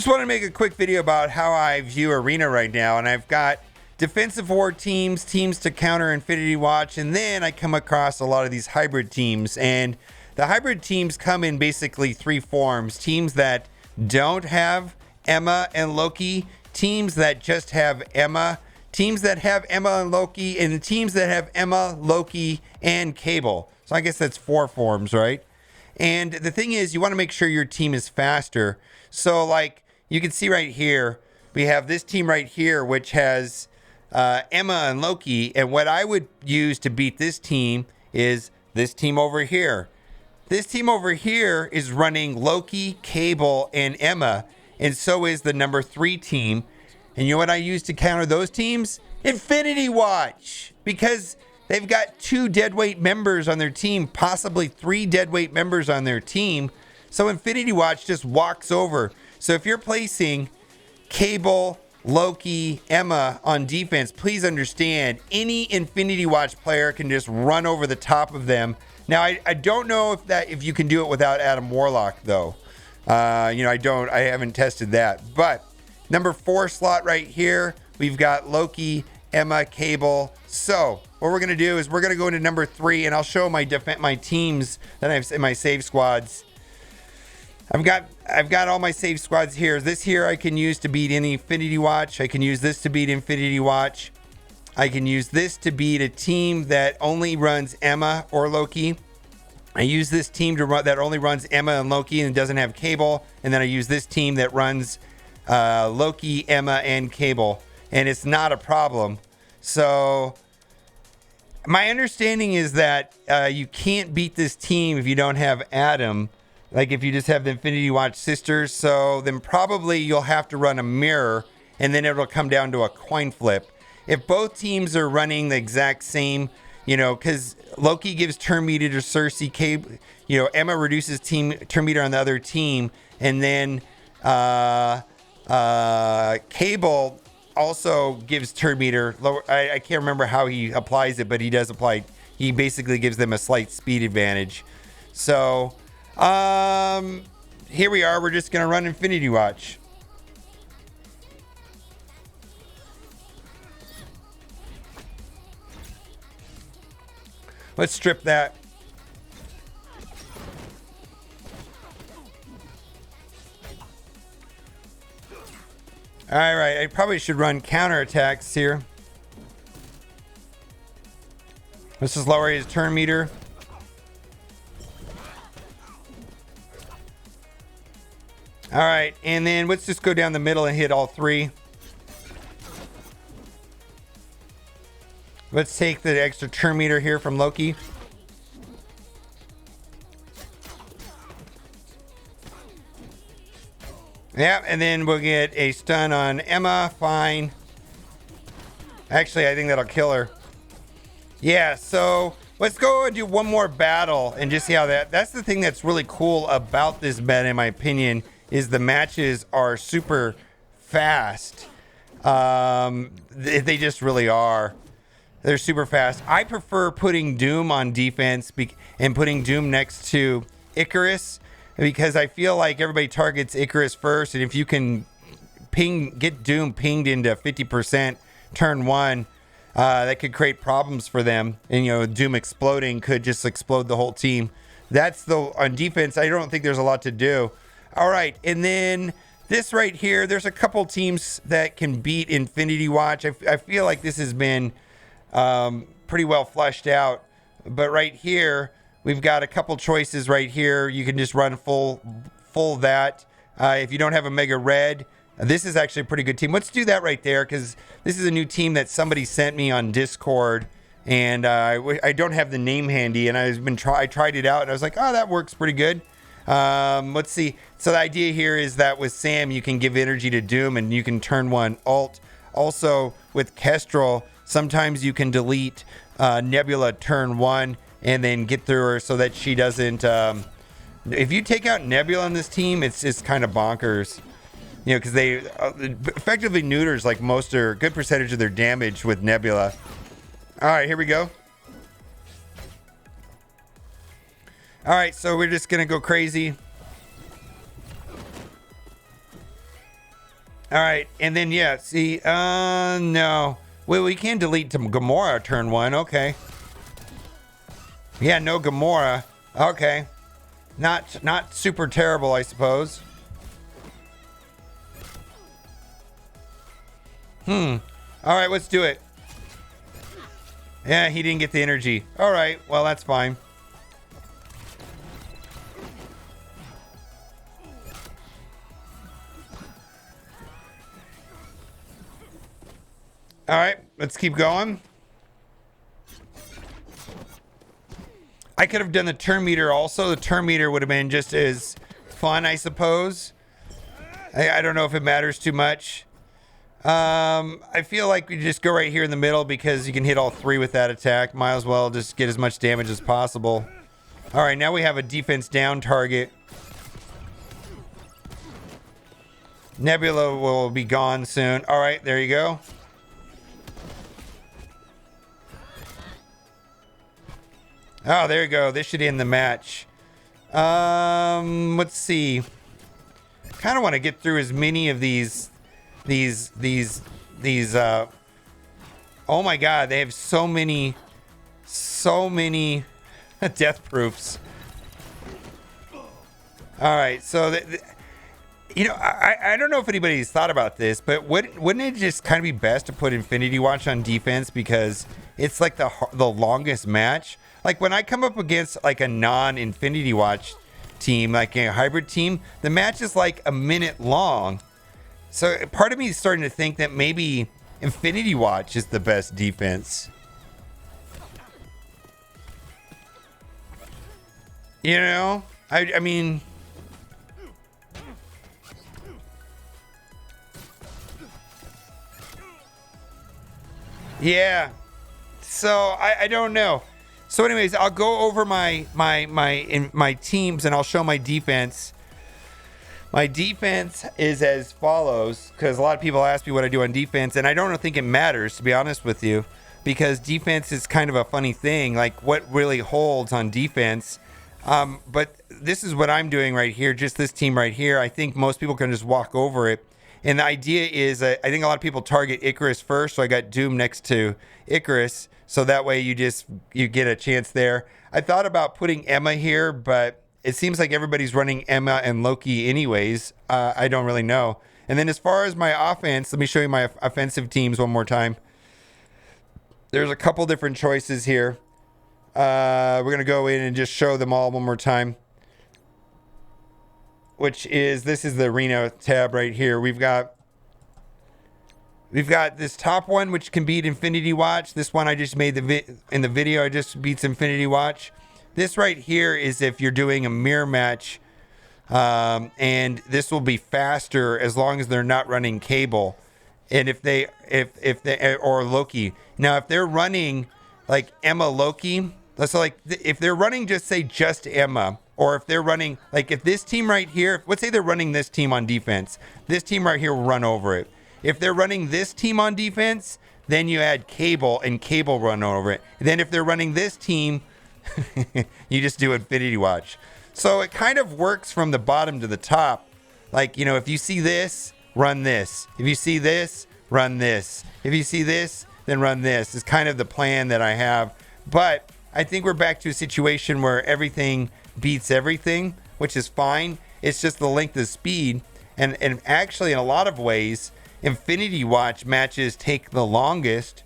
Just want to make a quick video about how I view Arena right now, and I've got defensive war teams, teams to counter Infinity Watch, and then I come across a lot of these hybrid teams, and the hybrid teams come in basically three forms: teams that don't have Emma and Loki, teams that just have Emma, teams that have Emma and Loki, and teams that have Emma, Loki, and Cable. So I guess that's four forms, right? And the thing is, you want to make sure your team is faster. So like you can see right here, we have this team right here, which has Emma and Loki. And what I would use to beat this team is this team over here. This team over here is running Loki, Cable, and Emma. And so is the number 3 team. And you know what I use to counter those teams? Infinity Watch. Because they've got 2 deadweight members on their team, possibly 3 deadweight members on their team. So Infinity Watch just walks over. So if you're placing Cable, Loki, Emma on defense, please understand any Infinity Watch player can just run over the top of them. Now, I don't know if you can do it without Adam Warlock, though. I haven't tested that. But number 4 slot right here, we've got Loki, Emma, Cable. So what we're going to do is we're going to go into number 3, and I'll show my teams that I have in my save squads. I've got all my save squads here. This here I can use to beat any Infinity Watch. I can use this to beat Infinity Watch. I can use this to beat a team that only runs Emma or Loki. I use this team that only runs Emma and Loki and doesn't have Cable. And then I use this team that runs Loki, Emma, and Cable. And it's not a problem. So my understanding is that you can't beat this team if you don't have Adam. Like if you just have the Infinity Watch sisters. So then probably you'll have to run a mirror, and then it'll come down to a coin flip. If both teams are running the exact same, because Loki gives turn meter to Cersei, Cable, Emma reduces turn meter on the other team, and then Cable also gives turn meter. I can't remember how he applies it, but he does apply. He basically gives them a slight speed advantage. So here we are. We're just gonna run Infinity Watch. Let's strip that. All right, I probably should run counterattacks here. Let's just lower his turn meter. All right, and then let's just go down the middle and hit all 3. Let's take the extra turn meter here from Loki. Yeah, and then we'll get a stun on Emma. Fine. Actually, I think that'll kill her. Yeah, so let's go and do one more battle and just see how that's the thing that's really cool about this meta, in my opinion, is the matches are super fast. They just really are. They're super fast. I prefer putting Doom on defense and putting Doom next to Icarus, because I feel like everybody targets Icarus first, and if you can get Doom pinged into 50% turn 1, that could create problems for them. And Doom exploding could just explode the whole team. On defense, I don't think there's a lot to do. All right, and then this right here, there's a couple teams that can beat Infinity Watch. I feel like this has been pretty well fleshed out, but right here we've got a couple choices right here. You can just run full that. If you don't have a Mega Red, this is actually a pretty good team. Let's do that right there, because this is a new team that somebody sent me on Discord, and I don't have the name handy, and I tried it out, and I was like, oh, that works pretty good. Let's see. So the idea here is that with Sam, you can give energy to Doom, and you can turn 1 ult. Also with Kestrel, sometimes you can delete Nebula turn 1 and then get through her so that she doesn't. If you take out Nebula on this team, it's just kind of bonkers. Because they effectively neuters like most or good percentage of their damage with Nebula. All right, here we go. All right, so we're just gonna go crazy. All right, and then yeah, see, no. Well, we can delete Gamora turn 1. Okay. Yeah, no Gamora. Okay. Not super terrible, I suppose. All right, let's do it. Yeah, he didn't get the energy. All right, well, that's fine. All right, let's keep going. I could have done the turn meter also. The turn meter would have been just as fun, I suppose. I don't know if it matters too much. I feel like we just go right here in the middle because you can hit all 3 with that attack. Might as well just get as much damage as possible. All right, now we have a defense down target. Nebula will be gone soon. All right, there you go. Oh, there you go. This should end the match. Let's see. Kind of want to get through as many of these. Oh my God, they have so many death proofs. All right, so you know, I don't know if anybody's thought about this, but wouldn't it just kind of be best to put Infinity Watch on defense because it's like the longest match? Like when I come up against like a non-Infinity Watch team, like a hybrid team, the match is like a minute long. So part of me is starting to think that maybe Infinity Watch is the best defense. You know, I mean, yeah. So I don't know. So anyways, I'll go over my teams and I'll show my defense. My defense is as follows, because a lot of people ask me what I do on defense, and I don't think it matters, to be honest with you, because defense is kind of a funny thing, like what really holds on defense. But this is what I'm doing right here, just this team right here. I think most people can just walk over it. And the idea is, I think a lot of people target Icarus first, so I got Doom next to Icarus, so that way you get a chance there. I thought about putting Emma here, but it seems like everybody's running Emma and Loki anyways. I don't really know. And then as far as my offense, let me show you my offensive teams one more time. There's a couple different choices here. We're going to go in and just show them all one more time. This is the arena tab right here. We've got this top one, which can beat Infinity Watch. This one I just made in the video. I just beats Infinity Watch. This right here is if you're doing a mirror match, and this will be faster as long as they're not running Cable, and if they or Loki. Now, if they're running like Emma Loki, so like if they're running just Emma, or if they're running like if this team right here, let's say they're running this team on defense, this team right here will run over it. If they're running this team on defense, then you add Cable and Cable run over it. And then if they're running this team, you just do Infinity Watch. So it kind of works from the bottom to the top. Like, you know, if you see this, run this. If you see this, run this. If you see this, then run this. Is kind of the plan that I have. But I think we're back to a situation where everything beats everything, which is fine. It's just the length of speed. And actually, in a lot of ways, Infinity Watch matches take the longest.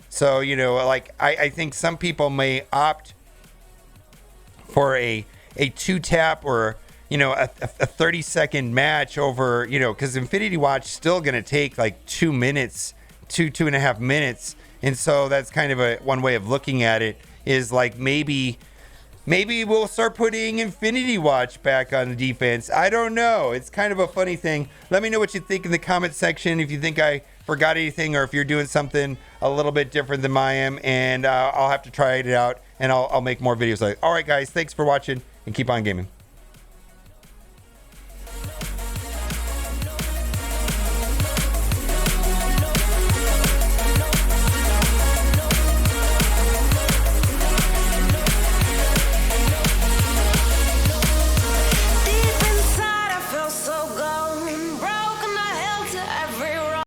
So, you know, like I think some people may opt for a 2-tap or, you know, a 30-second match over, you know, because Infinity Watch is still going to take like 2 minutes, 2.5 minutes. And so that's kind of one way of looking at it is like maybe we'll start putting Infinity Watch back on defense. I don't know. It's kind of a funny thing. Let me know what you think in the comment section. If you think I forgot anything or if you're doing something a little bit different than I am, and I'll have to try it out and I'll make more videos like. All right, guys, thanks for watching and keep on gaming.